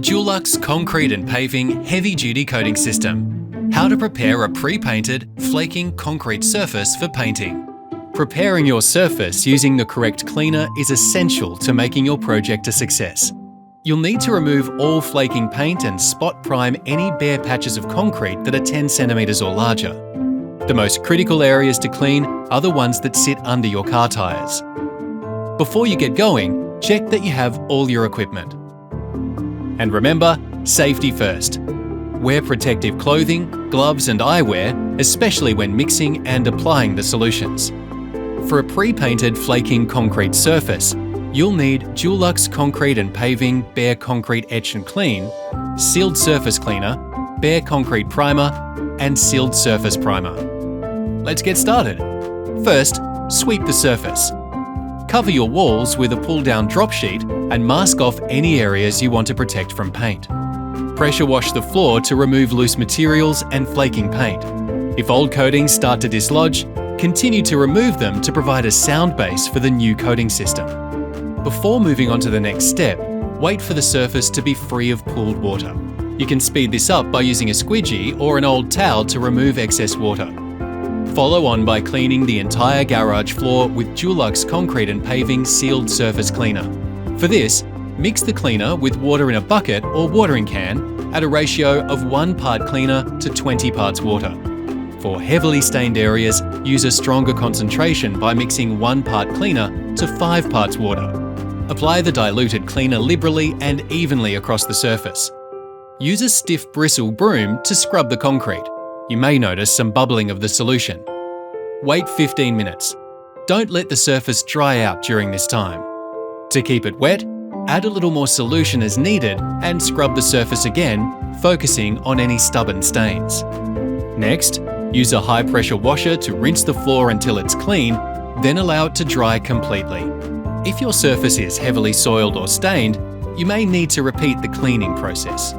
Dulux Concrete and Paving Heavy Duty Coating System. How to prepare a pre-painted, flaking concrete surface for painting. Preparing your surface using the correct cleaner is essential to making your project a success. You'll need to remove all flaking paint and spot prime any bare patches of concrete that are 10 centimeters or larger. The most critical areas to clean are the ones that sit under your car tires. Before you get going, check that you have all your equipment. And remember, safety first. Wear protective clothing, gloves and eyewear, especially when mixing and applying the solutions. For a pre-painted flaking concrete surface, you'll need Dulux Concrete and Paving Bare Concrete Etch and Clean, Sealed Surface Cleaner, Bare Concrete Primer, and Sealed Surface Primer. Let's get started. First, sweep the surface. Cover your walls with a pull-down drop sheet and mask off any areas you want to protect from paint. Pressure wash the floor to remove loose materials and flaking paint. If old coatings start to dislodge, continue to remove them to provide a sound base for the new coating system. Before moving on to the next step, wait for the surface to be free of pooled water. You can speed this up by using a squeegee or an old towel to remove excess water. Follow on by cleaning the entire garage floor with Dulux Concrete and Paving Sealed Surface Cleaner. For this, mix the cleaner with water in a bucket or watering can at a ratio of 1 part cleaner to 20 parts water. For heavily stained areas, use a stronger concentration by mixing 1 part cleaner to 5 parts water. Apply the diluted cleaner liberally and evenly across the surface. Use a stiff bristle broom to scrub the concrete. You may notice some bubbling of the solution. Wait 15 minutes. Don't let the surface dry out during this time. To keep it wet, add a little more solution as needed and scrub the surface again, focusing on any stubborn stains. Next, use a high-pressure washer to rinse the floor until it's clean, then allow it to dry completely. If your surface is heavily soiled or stained, you may need to repeat the cleaning process.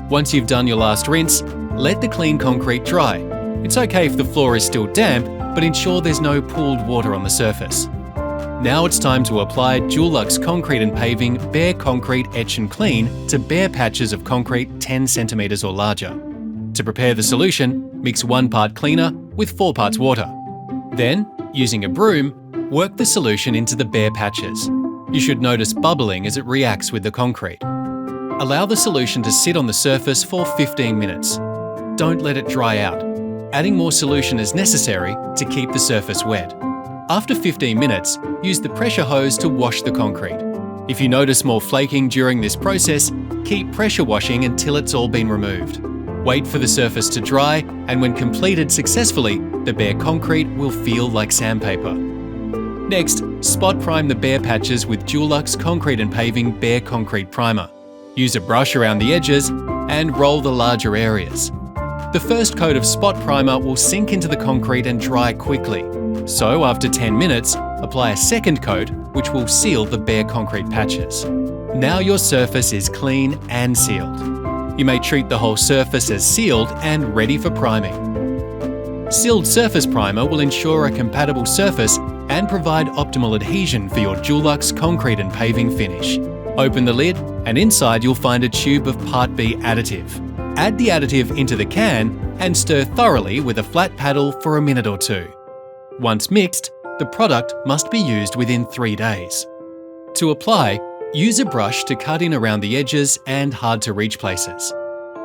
Once you've done your last rinse, let the clean concrete dry. It's okay if the floor is still damp, but ensure there's no pooled water on the surface. Now it's time to apply Dulux Concrete and Paving Bare Concrete Etch and Clean to bare patches of concrete 10 centimeters or larger. To prepare the solution, mix 1 part cleaner with 4 parts water. Then, using a broom, work the solution into the bare patches. You should notice bubbling as it reacts with the concrete. Allow the solution to sit on the surface for 15 minutes. Don't let it dry out. Adding more solution is necessary to keep the surface wet. After 15 minutes, use the pressure hose to wash the concrete. If you notice more flaking during this process, keep pressure washing until it's all been removed. Wait for the surface to dry, and when completed successfully, the bare concrete will feel like sandpaper. Next, spot prime the bare patches with Dulux Concrete and Paving Bare Concrete Primer. Use a brush around the edges and roll the larger areas. The first coat of spot primer will sink into the concrete and dry quickly. So after 10 minutes, apply a second coat which will seal the bare concrete patches. Now your surface is clean and sealed. You may treat the whole surface as sealed and ready for priming. Sealed surface primer will ensure a compatible surface and provide optimal adhesion for your Dulux Concrete and Paving finish. Open the lid and inside you'll find a tube of Part B additive. Add the additive into the can and stir thoroughly with a flat paddle for a minute or 2. Once mixed, the product must be used within 3 days. To apply, use a brush to cut in around the edges and hard-to-reach places.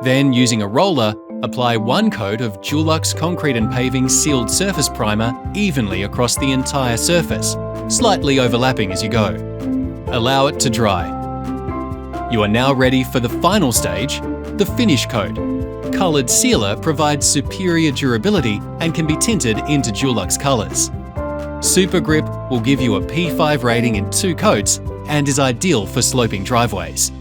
Then, using a roller, apply 1 coat of Dulux Concrete and Paving Sealed Surface Primer evenly across the entire surface, slightly overlapping as you go. Allow it to dry. You are now ready for the final stage, the finish coat. Coloured sealer provides superior durability and can be tinted into Dulux colours. Super Grip will give you a P5 rating in 2 coats and is ideal for sloping driveways.